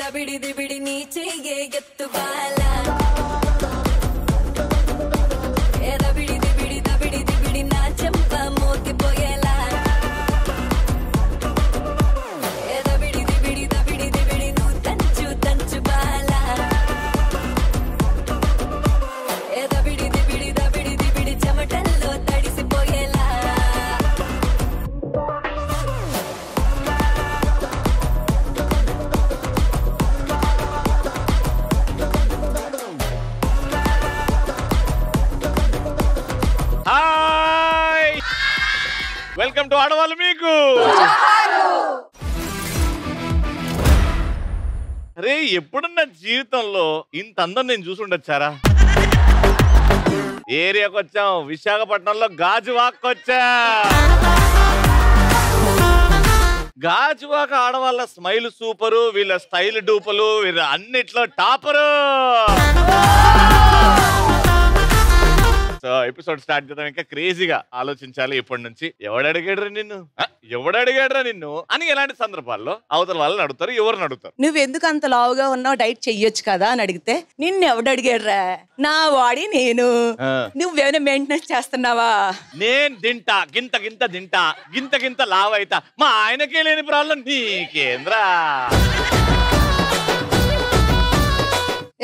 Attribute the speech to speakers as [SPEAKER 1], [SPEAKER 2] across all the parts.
[SPEAKER 1] దబిడి దిబిడి నీ చెయ్యే ఎత్తు బాలా ఏ దబిడి దిబిడి నా చెంప మోగిపోయేలా ఏ దబిడి దిబిడి నువ్వు తంచు బాలా ఏ దబిడి దిబిడి చెమటల్లో తడిసిపోయేలా
[SPEAKER 2] వెల్కమ్ టు ఆడవాళ్ళు మీకు. అరే ఎప్పుడున్న జీవితంలో ఇంత అందం నేను చూసి ఉండొచ్చారా? ఏరియాకి వచ్చాం, విశాఖపట్నంలో గాజువాక్ వచ్చా. గాజువాక ఆడవాళ్ళ స్మైల్ సూపరు, వీళ్ళ స్టైల్ డూపలు, వీళ్ళ అన్నిట్లో టాపరు. సో ఎపిసోడ్ స్టార్ట్ చేద్దాం. ఇంకా క్రేజీగా ఆలోచించాలి ఇప్పటి నుంచి. ఎవడడిగాడ్రా నిన్ను అని ఎలాంటి సందర్భాల్లో అవతల వాళ్ళని అడుగుతారు, ఎవరిని అడుగుతారు?
[SPEAKER 3] నువ్వెందుకు అంత లావుగా ఉన్నావు, డైట్ చెయ్యొచ్చు కదా అని అడిగితే నిన్ను ఎవడడిగాడ్రా, నా బాడీ నేను, నువ్వేమైనా మెయింటెనెన్స్ చేస్తున్నావా?
[SPEAKER 2] నేను తింటా, గింత లావ్ అయితా, మా ఆయనకే లేని ప్రాబ్లం నీకేంద్రా?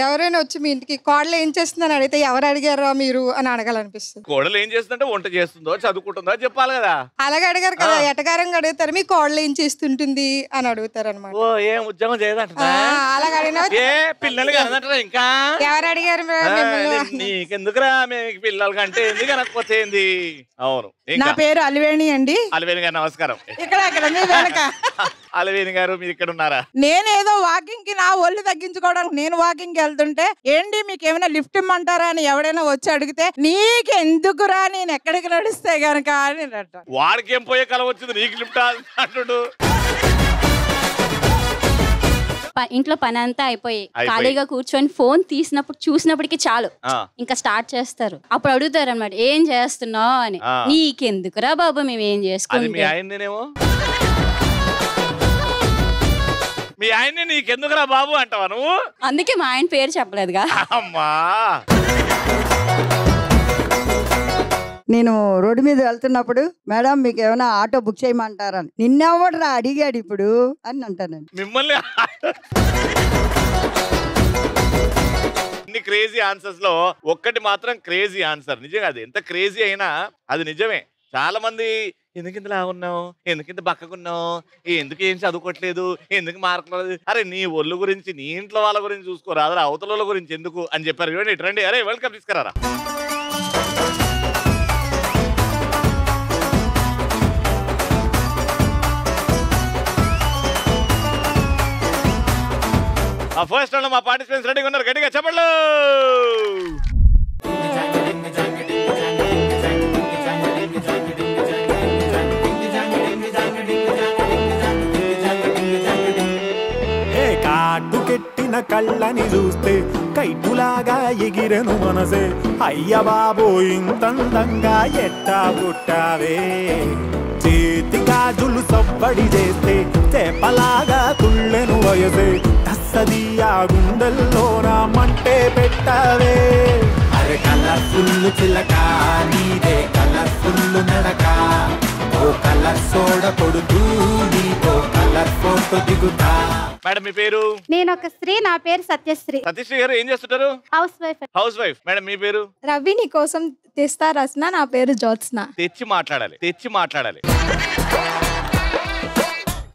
[SPEAKER 4] ఎవరైనా వచ్చి మీ ఇంటికి కోడలు ఏం చేస్తుందని అడిగితే ఎవరు అడిగారా మీరు అని అడగాలనిపిస్తుంది.
[SPEAKER 2] కోడలు ఏం చేస్తుందంటే వంట చేస్తుందో చదువుకుంటుందో చెప్పాలి కదా.
[SPEAKER 4] అలాగే అడిగారు కదా, ఎటకారంగా అడుగుతారు మీ కోడలు ఏం చేస్తుంటుంది అని అడుగుతారు అనమాట.
[SPEAKER 2] ఓ ఏం ఉద్యోగం చేయదంట,
[SPEAKER 4] అలాగే అడిగిన
[SPEAKER 2] ఏ పిల్లలు కనదంటారా? ఇంకా
[SPEAKER 4] ఎవరు అడిగారు
[SPEAKER 2] నీకెందుకురా, మీకు పిల్లలు కంటే ఎందుకు అనకపోతే ఏంది? అవును.
[SPEAKER 4] నా పేరు అలివేణి అండి.
[SPEAKER 2] అలివేణి గారు నమస్కారం.
[SPEAKER 4] ఇక్కడ
[SPEAKER 2] అలివేణి గారు మీరు ఇక్కడ ఉన్నారా?
[SPEAKER 4] నేనేదో వాకింగ్ కి నా ఒళ్ళు తగ్గించుకోవడానికి నేను వాకింగ్ వెళ్తుంటే ఏంటి మీకు ఏమైనా లిఫ్ట్ ఇమ్మంటారా అని ఎవడైనా వచ్చి అడిగితే నీకెందుకురా నేను ఎక్కడికి నడిస్తే గనక అని
[SPEAKER 2] వాడికి ఏం పోయే కల వచ్చింది, నీకు లిఫ్ట్ అంటుడు.
[SPEAKER 5] ఇంట్లో పని అంతా అయిపోయి ఖాళీగా కూర్చొని ఫోన్ తీసినప్పుడు చూసినప్పటికి చాలు ఇంకా స్టార్ట్ చేస్తారు. అప్పుడు అడుగుతారు అన్నమాట, ఏం చేస్తున్నావు అని. నీకెందుకురా బాబు మేము ఏం చేసుకుంటాం.
[SPEAKER 2] మీ ఆయన్ని నీకెందుకురా బాబు అంటావా నువ్వు?
[SPEAKER 5] అందుకే మా ఆయన పేరు చెప్పలేదుగా.
[SPEAKER 2] అమ్మా
[SPEAKER 6] నేను రోడ్డు మీద వెళ్తున్నప్పుడు మేడం మీకు ఏమైనా ఆటో బుక్ చేయమంటారని, నిన్నెవడరా అడిగాడు ఇప్పుడు అని అంటానండి.
[SPEAKER 2] మిమ్మల్ని క్రేజీ ఆన్సర్స్ లో ఒక్కటి మాత్రం క్రేజీ ఆన్సర్. నిజంగా అది ఎంత క్రేజీ అయినా అది నిజమే. చాలా మంది ఎందుకింత లాగున్నావు, ఎందుకింత బక్కకున్నావు, ఎందుకు ఏం చదువుకోవట్లేదు, ఎందుకు మార్కులు, అరే నీ ఒళ్ళు గురించి నీ ఇంట్లో వాళ్ళ గురించి చూసుకోరా, అదే అవతల వాళ్ళ గురించి ఎందుకు అని చెప్పారు. చూడండి రండి, అరే వెల్కమ్ తీసుకురారా. ఆ ఫస్ట్ రౌండ్ మా పార్టిసిపెంట్స్ రెడీగా ఉన్నారు, గట్టిగా చెప్పండి.
[SPEAKER 7] కాటుకెట్టిన కళ్ళని చూస్తే కైటులాగా ఎగిరెను మనసే, అయ్య బాబో ఇంతందంగా ఎట్టా పుట్టావే. చేతి గాజులు సవ్వడి చేస్తే చేపలాగా తుళ్ళెను వయసే, తస్సదియా గుండెల్లో నా మంటే పెట్టావే. అరే కలర్ఫుల్ చిలక నీదే కలర్ఫుల్ నడక, ఓ కలర్ సోడ కొడుతూ నీతో కలర్ ఫోటో దిగుతా.
[SPEAKER 2] మేడం మీ పేరు?
[SPEAKER 8] నేను ఒక స్త్రీ, నా పేరు సత్యశ్రీ.
[SPEAKER 2] సత్యశ్రీ గారు ఏం చేస్తుంటారు?
[SPEAKER 8] Housewife.
[SPEAKER 2] Housewife. Madam మీ పేరు?
[SPEAKER 4] రవి నీ కోసం తెస్తా రచన, నా పేరు జ్యోత్స్న.
[SPEAKER 2] తెచ్చి మాట్లాడాలి.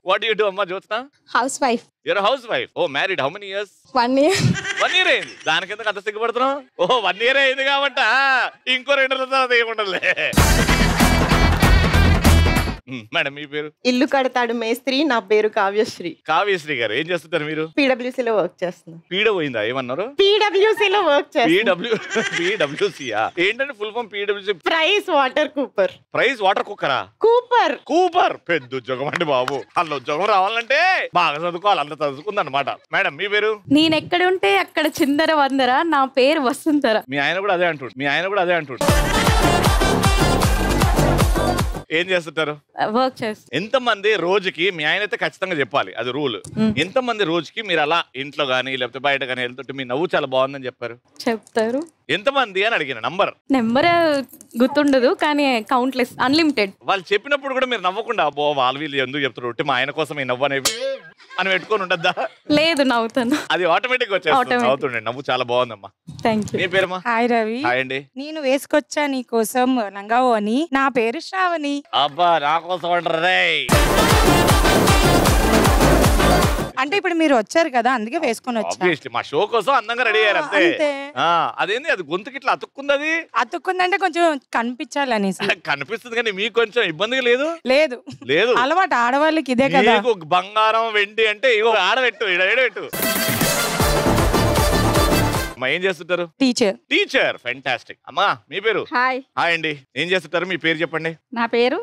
[SPEAKER 2] వాట్ యు డు అమ్మా Jyotsna?
[SPEAKER 4] House wife.
[SPEAKER 2] Your house wife. Oh married. How many years? 1
[SPEAKER 4] year.
[SPEAKER 2] 1 year అయింది. దానికి ఎందుకు అంత సిగ్గుపడుతున్నావు? ఓహో 1 year అయింది కాబట్టి ఇంకో 2 రోజులు ఏముండలే. మేడం మీ పేరు?
[SPEAKER 9] ఇల్లు కడతాడు మేస్త్రి, నా పేరు కావ్యశ్రీ.
[SPEAKER 2] కావ్యశ్రీ గారు ఏం చేస్తుంటారు మీరు?
[SPEAKER 9] పీడబ్ల్యూసీలో వర్క్ చేస్తున్నా.
[SPEAKER 2] పీడ పోయిందా? ఏమన్నారు?
[SPEAKER 9] పీడబ్ల్యూసీలో వర్క్ చేస్తున్నా.
[SPEAKER 2] పీడబ్ల్యూసీయా? ఏంటంటే ఫుల్ ఫామ్ పీడబ్ల్యూసీ?
[SPEAKER 9] Price Water Cooper.
[SPEAKER 2] Price Water కుక్కరా? కూపర్ పెద్ద ఉద్యోగం అండి బాబు. అల్ల ఉద్యోగం రావాలంటే బాగా చదువుకోవాలి, అంత చదువుకుంది అనమాట. మేడం మీ పేరు?
[SPEAKER 5] నేను ఎక్కడుంటే అక్కడ చిందర వందర, నా పేరు వసుంధర.
[SPEAKER 2] మీ ఆయన కూడా అదే అంటుండు. ఏం చేస్తుంటారు?
[SPEAKER 10] వర్క్ చేస్తాను.
[SPEAKER 2] ఎంతమంది రోజుకి, మీ ఆయన అయితే ఖచ్చితంగా చెప్పాలి, అది రూల్, ఎంతమంది రోజుకి మీరు అలా ఇంట్లో గానీ లేకపోతే బయట గానీ వెళ్తుంటే మీ నవ్వు చాలా బాగుందని చెప్పారు?
[SPEAKER 10] చెప్తారు.
[SPEAKER 2] ఎంతమంది అని అడిగిన నెంబర్
[SPEAKER 10] గుర్తుండదు కానీ కౌంట్లెస్, అన్లిమిటెడ్.
[SPEAKER 2] వాళ్ళు చెప్పినప్పుడు కూడా మీరు నవ్వకుండా అబ్బో వాళ్ళు వీళ్ళు ఎందుకు చెప్తారు, మా ఆయన కోసం ఈ నవ్వు అనేవి అని పెట్టుకొని ఉండద్దా?
[SPEAKER 10] లేదు, నవ్వుతాను.
[SPEAKER 2] అది ఆటోమేటిక్ వచ్చేస్తుంది. నవ్వుతుండే, నవ్వు చాలా బాగుందమ్మా.
[SPEAKER 10] Thank you.
[SPEAKER 2] మీ పేరమ్మా?
[SPEAKER 4] హాయ్ రవి.
[SPEAKER 2] హాయ్ అండి.
[SPEAKER 4] నేను వేసుకొచ్చా నీ కోసం లంగావో అని. నా పేరు శ్రావణి.
[SPEAKER 2] అబ్బా నా కోసం అంటారే.
[SPEAKER 4] అంటే ఇప్పుడు మీరు వచ్చారు కదా అందుకే వేసుకొని వచ్చా.
[SPEAKER 2] మా షో కోసం అందంగా రెడీ అయ్యారు అంతే. అదేంది అది గొంతుకి ఇట్లా అతుక్కుంది? అది అతుక్కుందంటే
[SPEAKER 4] కొంచెం కనిపించాలి అనేసి.
[SPEAKER 2] కనిపిస్తుంది కానీ మీకు కొంచెం ఇబ్బందిగా లేదు?
[SPEAKER 4] లేదు
[SPEAKER 2] లేదు,
[SPEAKER 4] అలవాటు ఆడవాళ్ళకి ఇదే కదా.
[SPEAKER 2] బంగారం వెండి అంటే ఇగో ఆడబెట్టు, ఎడబెట్టు. ఏం చేస్తుంటారు? టీచర్. ఫెంటాస్టిక్. అమ్మా మీ పేరు?
[SPEAKER 10] హాయ్.
[SPEAKER 2] హాయ్ అండి. ఏం చేస్తుంటారు? మీ పేరు చెప్పండి.
[SPEAKER 10] నా పేరు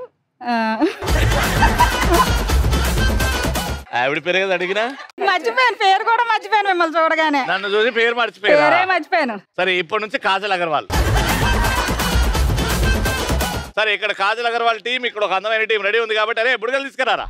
[SPEAKER 2] ఆవిడ పేరు కదా అడిగినా?
[SPEAKER 10] మర్చిపోయాను, పేరు కూడా మర్చిపోయాను. మిమ్మల్ని చూడగానే
[SPEAKER 2] నన్ను చూసి పేరు
[SPEAKER 10] మర్చిపోయాను.
[SPEAKER 2] సరే ఇప్పటి నుంచి కాజల్ అగర్వాల్. సరే ఇక్కడ కాజల్ అగర్వాల్ టీం, ఇక్కడ ఒక అందమైన టీం రెడీ ఉంది కాబట్టి, అరే బుడగలు తీసుకురారా.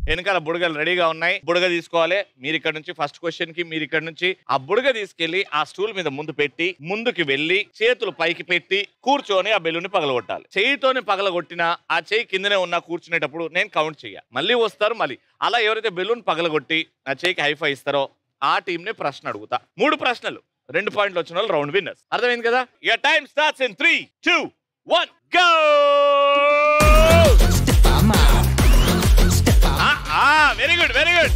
[SPEAKER 2] వెనకాల బుడగలు రెడీగా ఉన్నాయి. బుడగ తీసుకోవాలి. మీరు ఇక్కడ నుంచి ఫస్ట్ క్వశ్చన్ కి మీరు ఇక్కడ నుంచి ఆ బుడగ తీసుకెళ్లి ఆ స్టూల్ మీద ముందు పెట్టి ముందుకు వెళ్లి చేతులు పైకి పెట్టి కూర్చొని ఆ బెలూన్ పగలగొట్టాలి. చేయితోని పగలగొట్టినా ఆ చేయి కిందనే ఉన్నా కూర్చునేటప్పుడు నేను కౌంట్ చేయ. మళ్ళీ వస్తారు. మళ్ళీ అలా ఎవరైతే బెలూన్ పగలగొట్టి ఆ చేయికి హైఫై ఇస్తారో ఆ టీం ని ప్రశ్న అడుగుతా. 3 ప్రశ్నలు, 2 పాయింట్లు వచ్చిన వాళ్ళు రౌండ్ విన్నర్స్. అర్థమైంది కదా? Your time starts in 3, 2, 1 go. Very good, very good.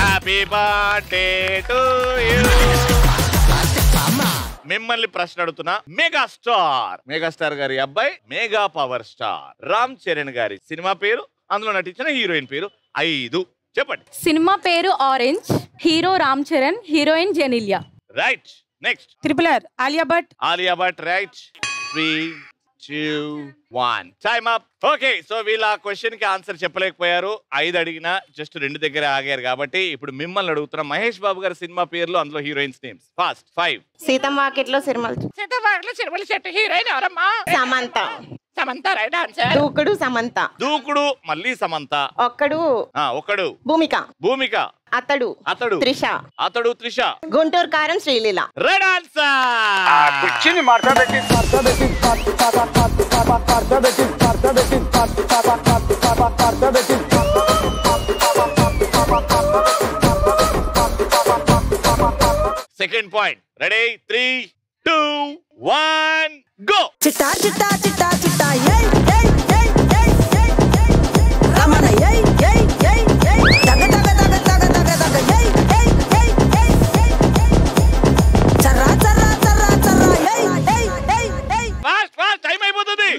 [SPEAKER 2] Happy birthday to you. మిమ్మల్ని ప్రశ్న అడుగుతున్నా. మెగాస్టార్ గారి అబ్బాయి, mega power star Ram Charan గారి సినిమా పేరు, అందులో నటించిన హీరోయిన్ పేరు 5 చెప్పండి.
[SPEAKER 10] సినిమా పేరు orange, hero Ram Charan, heroine Genelia.
[SPEAKER 2] Right. Next.
[SPEAKER 4] RRR Alia Bhatt. Right. 3, 2, 1 time up. Okay, so వీళ్ళ క్వశ్చన్ కి ఆన్సర్ చెప్పలేకపోయారు. 5 అడిగినా జస్ట్ 2 దగ్గర ఆగారు కాబట్టి ఇప్పుడు మిమ్మల్ని అడుగుతున్నా. మహేష్ బాబు గారి సినిమా పేర్లు, అందులో హీరోయిన్స్ నేమ్స్. ఫాస్ట్. 5.
[SPEAKER 9] సీతమ్మ సిరిమల్
[SPEAKER 4] చెట్టు హీరోయిన్ ఎవరమ్మా? Samantha right answer.
[SPEAKER 9] దూకుడు సమంత.
[SPEAKER 2] దూకుడు మళ్ళీ సమంత.
[SPEAKER 9] ఒక్కడు భూమిక. అతడు త్రిష. గుంటూరు కారం Sreeleela.
[SPEAKER 2] Right answer. Second point. Ready? 3, 2, 1 go.
[SPEAKER 6] చిట్టా చిట్టా చిట్టా చిట్టా ఏయ్ ఏయ్ ఏయ్ ఏయ్ ఏయ్ రమణ ఏయ్ ఏయ్ ఏయ్ ఏయ్ దగ దగ దగ దగ దగ దగ ఏయ్ ఏయ్ ఏయ్ ఏయ్ ఏయ్ చర్రా చర్రా చర్రా చర్రా ఏయ్ ఏయ్ ఏయ్ ఏయ్.
[SPEAKER 2] ఫాస్ట్ ఫాస్ట్, టైం అయిపోతుంది.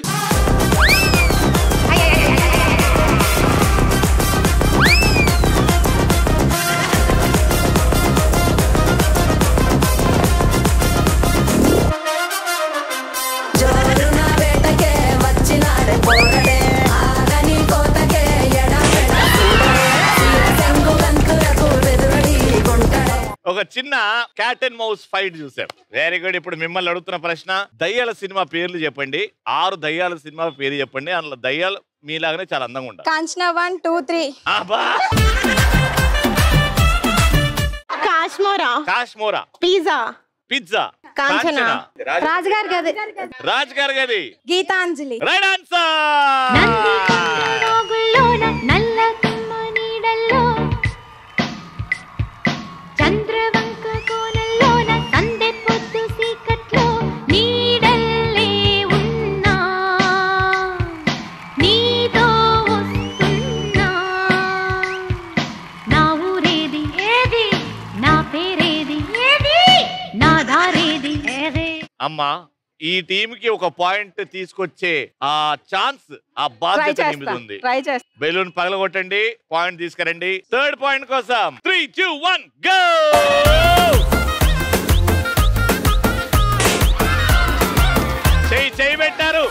[SPEAKER 2] ఒక చిన్న క్యాట్ అండ్ మౌస్ ఫైట్ చూసాం. Very good. ఇప్పుడు మిమ్మల్ని అడుగుతున్న ప్రశ్న, దయ్యాల సినిమా పేర్లు చెప్పండి. 6 దయ్యాల సినిమా పేరు చెప్పండి. అందులో దయ్యాలు మీలాగానే చాలా అందంగా ఉంటారు.
[SPEAKER 8] Kanchana 1, 2, 3.
[SPEAKER 9] Kashmora.
[SPEAKER 2] Pizza.
[SPEAKER 9] Kanchana.
[SPEAKER 8] Rajugari Gadhi. Geethanjali.
[SPEAKER 2] Right answer. అమ్మా, ఈ టీమ్ కి ఒక పాయింట్ తీసుకొచ్చే ఆ ఛాన్స్, ఆ బాధ్యత మీద ఉంది. బెలూన్ పగలగొట్టండి, పాయింట్ తీసుకురండి. 3rd పాయింట్ కోసం 3, 2, 1 గో. చేయి పెట్టారు.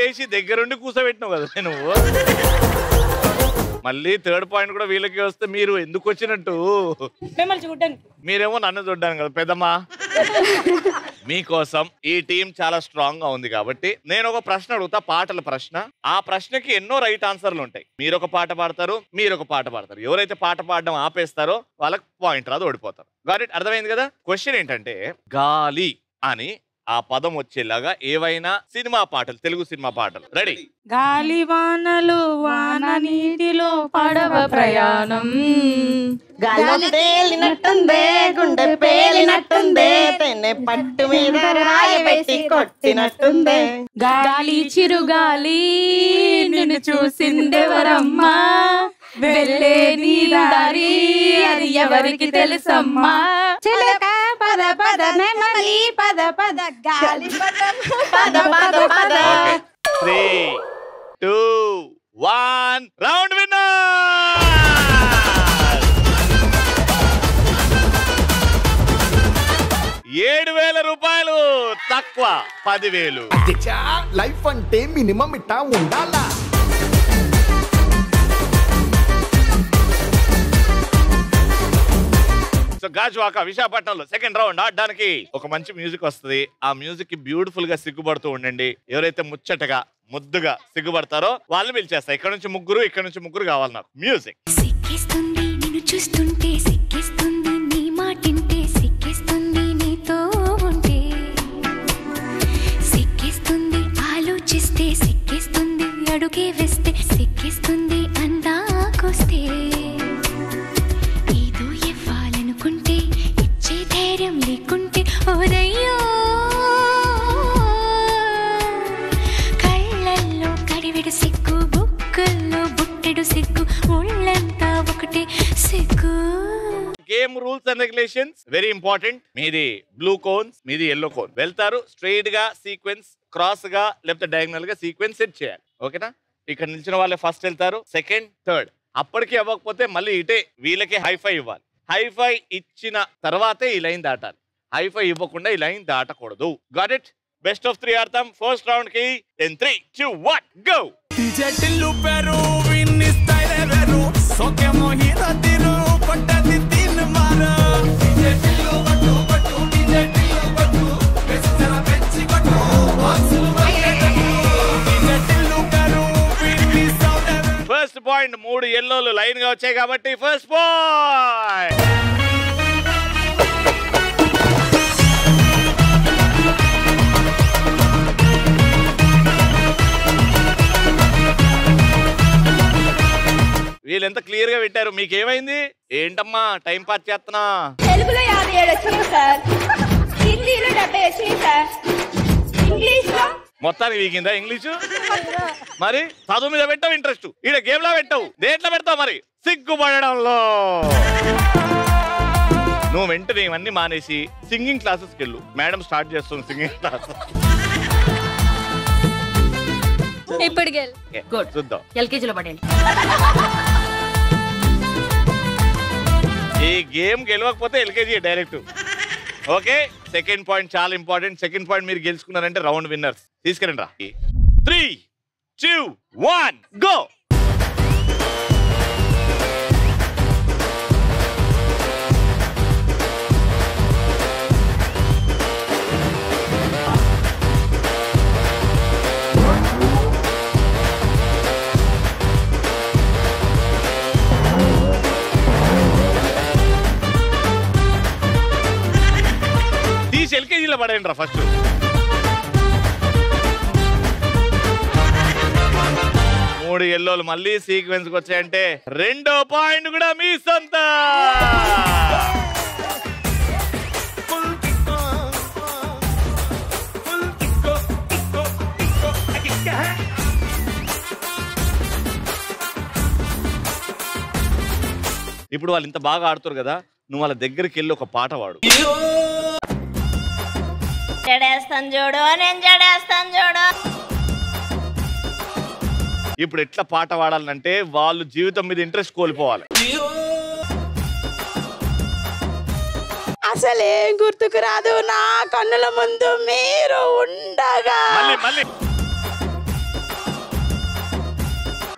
[SPEAKER 2] చైరేసి దగ్గరుండి కూర్చోబెట్టినావు కదా నువ్వు. మళ్ళీ థర్డ్ పాయింట్ కూడా వీళ్ళకి వస్తే మీరు ఎందుకు వచ్చినట్టు?
[SPEAKER 3] మిమ్మల్ని చూడడానికి.
[SPEAKER 2] మీరేమో నన్ను చూడ్డానికి కదా పెద్దమ్మా. మీకోసం ఈ టీం చాలా స్ట్రాంగ్ గా ఉంది కాబట్టి నేను ఒక ప్రశ్న అడుగుతా, పాటల ప్రశ్న. ఆ ప్రశ్నకి ఎన్నో రైట్ ఆన్సర్లు ఉంటాయి. మీరు ఒక పాట పాడతారు, మీరు ఒక పాట పాడతారు. ఎవరైతే పాట పాడడం ఆపేస్తారో వాళ్ళకి పాయింట్ రాదు, ఓడిపోతారు. Got it? అర్థమైంది కదా? క్వశ్చన్ ఏంటంటే గాలి అని ఆ పదం వచ్చేలాగా ఏవైనా సినిమా పాటలు, తెలుగు సినిమా పాటలు. రెడీ?
[SPEAKER 10] గాలి వానలు వాన నీటిలో పడవ ప్రయాణం,
[SPEAKER 9] గాలి తేలినట్టుందే గుండె పేలినట్టుందే తెన్నె పట్టు మీద రాయి పెట్టి కొట్టినట్టుందే,
[SPEAKER 10] గాలి చిరుగాలి నిన్ను చూసిందెవరమ్మా, వెళ్ళే నీ దారి అది ఎవరికి తెలుసమ్మా,
[SPEAKER 8] చిలక పద పద నెమలి పద పద గాలి పద పద పద.
[SPEAKER 2] 3, 2, 1 రౌండ్ విన్నర్. 7,000 రూపాయలు తక్కువ 10,000.
[SPEAKER 11] లైఫ్ అంటే మినిమం ఇట్టా ఉండాలా.
[SPEAKER 2] సో గాజువాక విశాఖపట్నంలో సెకండ్ రౌండ్ ఆడడానికి ఒక మంచి మ్యూజిక్ వస్తుంది. ఆ మ్యూజిక్ కి బ్యూటిఫుల్ గా సిగ్గుపడుతూ ఉండండి. ఎవరైతే ముచ్చటగా ముద్దుగా సిగ్గుపడతారో వాళ్ళని పిలిచేస్తా. ఇక్కడ నుంచి ముగ్గురు, ఇక్కడ నుంచి ముగ్గురు కావాలి నాకు. మ్యూజిక్.
[SPEAKER 1] సిక్కిస్తుంది నిన్ను చూస్తుంటే, సిక్కిస్తుంది నీ మాటింటే, సిక్కిస్తుంది నీతో ఉంటే, సిక్కిస్తుంది ఆలోచిస్తే, సిక్కిస్తుంది అడుగే వేస్తే, సిక్కిస్తుంది అందాకొస్తే, ఏదో ఇవ్వాలనుకుంటే ఇచ్చే ధైర్యం లేకుంటే ఓరయ్యో, కళ్ళల్లో కడివెడు సిగ్గు, బుక్కల్లో బుట్టెడు సిగ్గు, ఒళ్ళంతా ఒకటే సిగ్గు.
[SPEAKER 2] Game rules and regulations very important. మీది బ్లూ కోన్స్, మీది ఎల్లో కోన్. వెళ్తారు స్ట్రైట్ గా సీక్వెన్స్, క్రాస్ గా లేకపోతే డయాగ్నల్ గా సీక్వెన్స్ సెట్ చేయాలి. ఓకేనా? ఇక్కడ నిల్చిన వాళ్ళే ఫస్ట్ వెళ్తారు, సెకండ్, థర్డ్. అప్పటికి అవ్వకపోతే మళ్ళీ ఇటే వీళ్ళకి హైఫై ఇవ్వాలి. హైఫై ఇచ్చిన తర్వాతే ఈ లైన్ దాటాలి. హైఫై ఇవ్వకుండా ఈ లైన్ దాటకూడదు. Got it? బెస్ట్ ఆఫ్ 3 ఆడతాం ఫస్ట్ రౌండ్ కి. 3, 2, 1 గో. ఫస్ట్ పాయింట్ 3 ఎల్లోలు లైన్ గా వచ్చాయి కాబట్టి ఫస్ట్ పాయింట్. వీళ్ళు ఎంత క్లియర్ గా పెట్టారు. మీకేమైంది? ఏంటమ్మా టైం పాస్ చేస్తున్నా?
[SPEAKER 8] తెలుగులో 57 వచ్చినాయి సార్, హిందీలో 70 వచ్చినాయి సార్, ఇంగ్లీష్ లో
[SPEAKER 2] మొత్తానికి వీకిందా ఇంగ్లీషు? మరి చదువు మీద పెట్టావు ఇంట్రెస్ట్, ఈడ గేమ్ లో పెట్టావు, దేంట్లో పెడతావు? మరి సిగ్గుపడడంలో. నువ్వు వెంటనే ఇవన్నీ మానేసి సింగింగ్ క్లాసెస్కి వెళ్ళు. మేడం స్టార్ట్ చేస్తుంది సింగింగ్ క్లాస్.
[SPEAKER 5] ఇప్పటికి
[SPEAKER 2] చూద్దాం.
[SPEAKER 10] ఎల్కేజీలో పడండి.
[SPEAKER 2] ఈ గేమ్ గెలవకపోతే LKG direct. Okay, second point చాలా ఇంపార్టెంట్. సెకండ్ పాయింట్ మీరు గెలుచుకున్నారంటే రౌండ్ విన్నర్స్. తీసుకెళ్ళండి రా. 3, 2, 1 గో. ఎల్కేజీలో పడండి రా ఫస్ట్. మూడు ఎల్లోలు మళ్ళీ సీక్వెన్స్ కి వచ్చాయంటే రెండో పాయింట్ కూడా మీ సొంత. ఇప్పుడు వాళ్ళు ఇంత బాగా ఆడుతారు కదా, నువ్వు వాళ్ళ దగ్గరికి వెళ్ళి ఒక పాట పాడు.
[SPEAKER 12] జడేస్తాను చూడు, నేను జడేస్తాను చూడు.
[SPEAKER 2] ఇప్పుడు ఎట్లా పాట పాడాలంటే వాళ్ళు జీవితం మీద ఇంట్రెస్ట్ కోల్పోవాలి.
[SPEAKER 3] అసలేం గుర్తుకు రాదు నా కన్నుల ముందు మీరు ఉండగా.
[SPEAKER 2] మళ్ళీ మళ్ళీ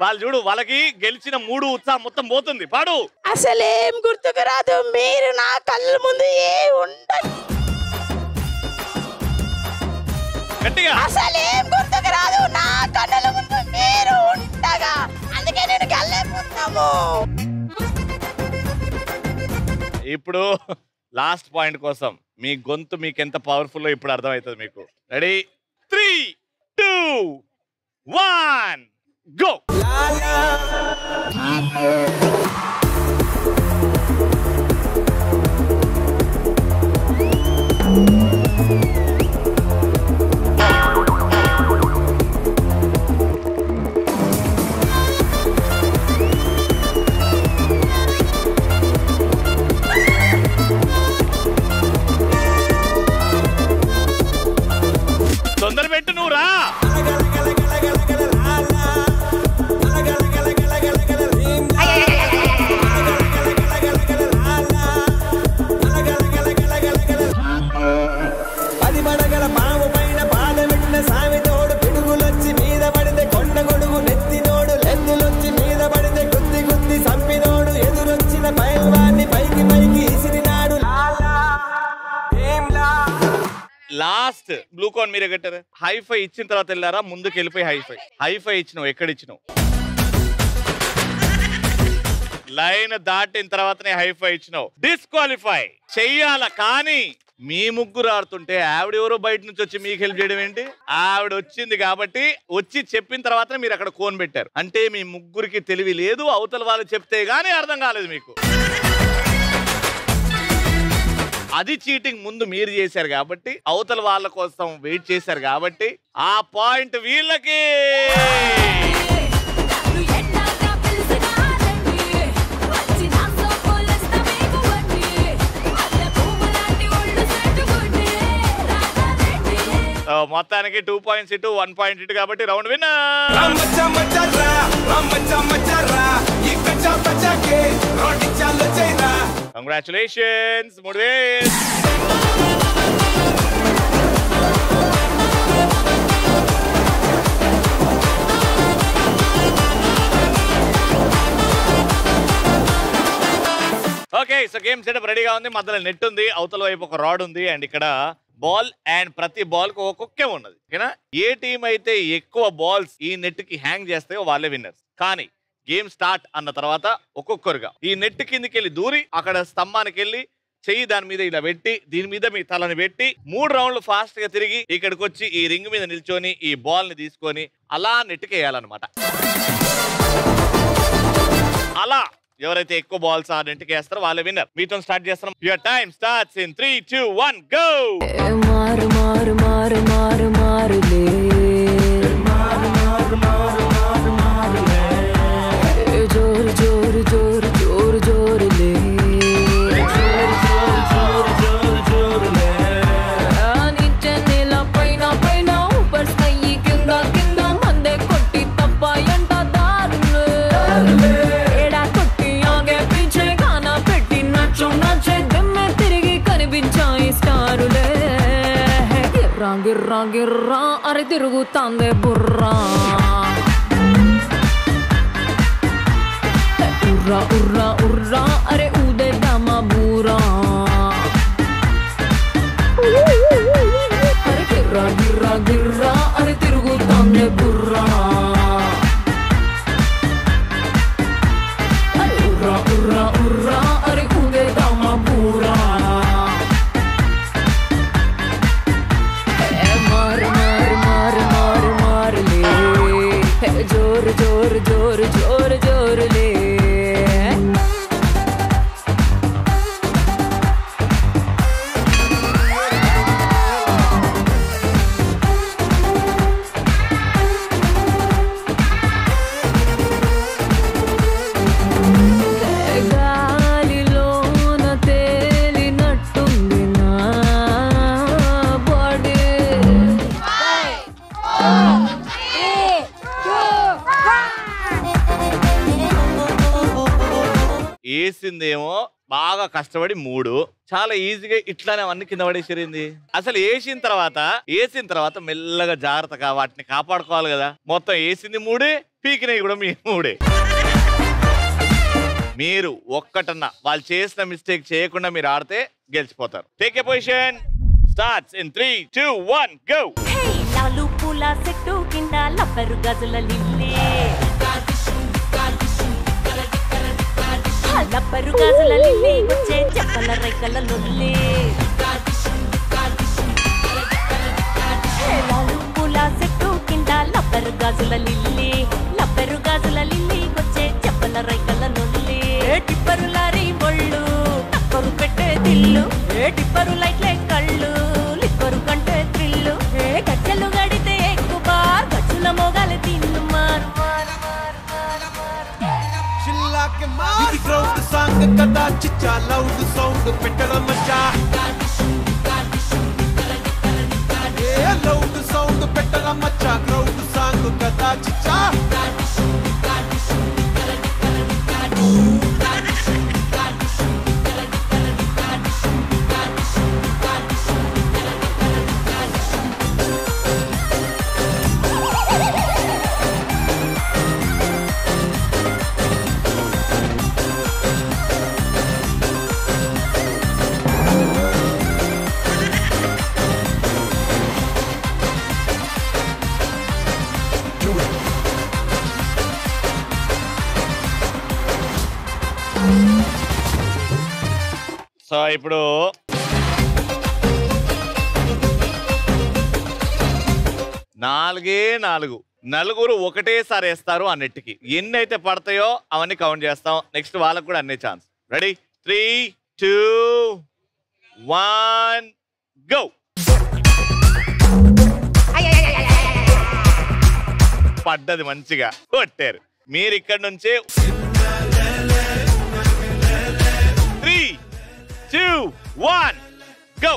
[SPEAKER 2] వాళ్ళు చూడు, వాళ్ళకి గెలిచిన 3 ఉత్సాహం మొత్తం పోతుంది. పాడు.
[SPEAKER 6] అసలేం గుర్తుకు రాదు, మీరు నా కళ్ళ ముందు
[SPEAKER 2] గట్టిగా.
[SPEAKER 6] అసలేం గుర్తుకు రాదు, నా కళ్ళ ముందు మీరు ఉండగా, అందుకే నేను గెలలేకపోతున్నాము.
[SPEAKER 2] ఇప్పుడు లాస్ట్ పాయింట్ కోసం మీ గొంతు మీకు ఎంత పవర్ఫుల్ ఇప్పుడు అర్థమవుతుంది మీకు. రెడీ? 3, 2, 1 గో. తొందర పెట్టు, నువ్వు రా. లాస్ట్ బ్లూ కాన్ మీరే కట్టారు. హైఫై ఇచ్చిన తర్వాత వెళ్ళారా, ముందుకు వెళ్ళిపోయి హైఫై ఇచ్చినావు. ఎక్కడ ఇచ్చినావు? లైన్ దాటిన తర్వాతనే హైఫై ఇచ్చినావు. డిస్క్వాలిఫై చెయ్యాల. కానీ మీ ముగ్గురు ఆడుతుంటే ఆవిడ ఎవరో బయట నుంచి వచ్చి మీకు హెల్ప్ చేయడం ఏంటి? ఆవిడ వచ్చింది కాబట్టి వచ్చి చెప్పిన తర్వాత మీరు అక్కడ కోన్ పెట్టారు. అంటే మీ ముగ్గురికి తెలివి లేదు, అవతల వాళ్ళు చెప్తే గానీ అర్థం కాలేదు మీకు. అది చీటింగ్. ముందు మీరు చేశారు కాబట్టి, అవతల వాళ్ళ కోసం వెయిట్ చేశారు కాబట్టి ఆ పాయింట్ వీళ్ళకి. మొత్తానికి 2 పాయింట్స్ ఇటు 1 పాయింట్ ఇటు కాబట్టి round winner. Congratulations. 3000. Okay, so game setup రెడీగా ఉంది. మధ్యలో నెట్ ఉంది, అవతల వైపు ఒక రాడ్ ఉంది, అండ్ ఇక్కడ బాల్, అండ్ ప్రతి బాల్ కు ఒక్కొక్కే ఉన్నది. ఓకేనా? ఏ టీం అయితే ఎక్కువ బాల్స్ ఈ నెట్ కి హ్యాంగ్ చేస్తాయో వాళ్ళే విన్నర్స్. కానీ గేమ్ స్టార్ట్ అన్న తర్వాత ఒక్కొక్కరుగా ఈ నెట్ కిందికి వెళ్ళి దూరి అక్కడ స్తంభానికి వెళ్ళి చెయ్యి దాని మీద ఇలా పెట్టి దీని మీద మీ తలని పెట్టి 3 రౌండ్లు ఫాస్ట్ గా తిరిగి ఇక్కడికి వచ్చి ఈ రింగ్ మీద నిల్చొని ఈ బాల్ ని తీసుకొని అలా నెట్కి వేయాలన్నమాట. అలా ఎవరైతే ఎక్కువ బాల్స్ ఆ నెట్కి వేస్తారో వాళ్ళే విన్నర్. మీతో స్టార్ట్ చేస్తాం. Your time starts in 3, 2, 1 go.
[SPEAKER 13] మారు మారు మారు మారు మారులే, జోరు జోరు జోరు జోరు జోరులే, నిత్య నేల పైన పైన ఊపర్ స్కై కింద కింద మందే కొట్టి తప్ప ఎంట దారులే, ఏడా కొట్టి ఆగే పీచే గానా పెట్టి నచ్చు నచ్చే దమ్మె తిరిగి కనిపించాయి స్టారులే, గిర్రా గిర్రా గిర్రా అరే తిరుగుతాందే బుర్రా, ఉర్రా ఉర్రా ఉర్రా అరే ఊదేద్దామా బూరా, అరే గిర్రా గిర్రా గిర్రా అరే తిరుగుతాందే బుర్రా, అరే ఉర్రా ఉర్రా ఉర్రా అరే ఊదేద్దామా బూరా, మారు మారు మారు మారు మారులే, జోరు జోరు జోరు జోరు జోరులే. గాలిలోన తేలినట్టుంది నా బాడీ,
[SPEAKER 2] వేసిందేమో బాగా కష్టపడి 3 చాలా ఈజీగా ఇట్లానే అన్ని కింద పడేసిరింది. అసలు వేసిన తర్వాత మెల్లగా జాగ్రత్తగా వాటిని కాపాడుకోవాలి కదా. మొత్తం వేసింది 3, పీకినవి కూడా మీ మూడే. మీరు ఒక్కటన్నా వాళ్ళు చేసిన మిస్టేక్ చేయకుండా మీరు ఆడితే గెలిచిపోతారు. Take a position. Starts in 3, 2, 1 go.
[SPEAKER 13] లాలు పూల చెట్టు కింద లబ్బరు గజుల లిల్లే, లబ్బరు గజుల లిల్లే వచ్చే చెప్పల రైకల లొల్లే. లాలు పూల చెట్టు కింద లబ్బరు గజుల లిల్లే, లబ్బరు గజుల లిల్లే వచ్చే చెప్పల రైకల లొల్లే. టిప్పరు లారీ బొళ్ళు టప్పరు పెట్టే దిల్లు, టిప్పరు లైట్లే కళ్ళు లిప్పరు కంటే త్రిల్లు. గజ్జలు గడితే ఎక్కువ బార్ గజ్జుల మోగాలి తిన్ను మారు మారు మారు మారు మారు.
[SPEAKER 14] చిల్లాకి మార్ గ్రౌండ్ సాంగ్ కదా చిచ్చా లౌడ్ సౌండ్ పెట్టడం మచ్చా. ఏ లౌడ్ సౌండ్ పెట్టడం మచ్చా గ్రౌండ్ సాంగ్ కదా చిచ్చా.
[SPEAKER 2] సో ఇప్పుడు నలుగురు ఒకటేసారి వేస్తారు అన్నిటికీ. ఎన్ని అయితే పడతాయో అవన్నీ కౌంట్ చేస్తాం. నెక్స్ట్ వాళ్ళకు కూడా అన్ని ఛాన్స్. Ready 3, 2, 1 go. పడ్డది మంచిగా కొట్టారు. మీరు ఇక్కడ నుంచే 3, 2, 1 go.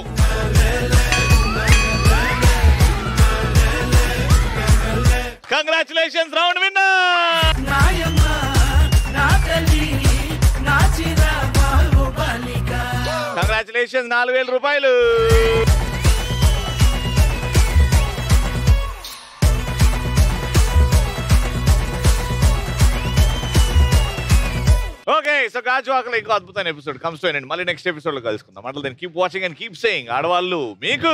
[SPEAKER 2] Congratulations round winner. Congratulations 4000 రూపాయలు. ఓకే, సో గాజువాకలో ఇంకో అద్భుతమైన ఎపిసోడ్ కమ్స్ టు అండి. మళ్ళీ నెక్స్ట్ ఎపిసోడ్ లో కలుసుకుందాం. అంటే keep watching and keep saying. ఆడవాళ్ళు మీకు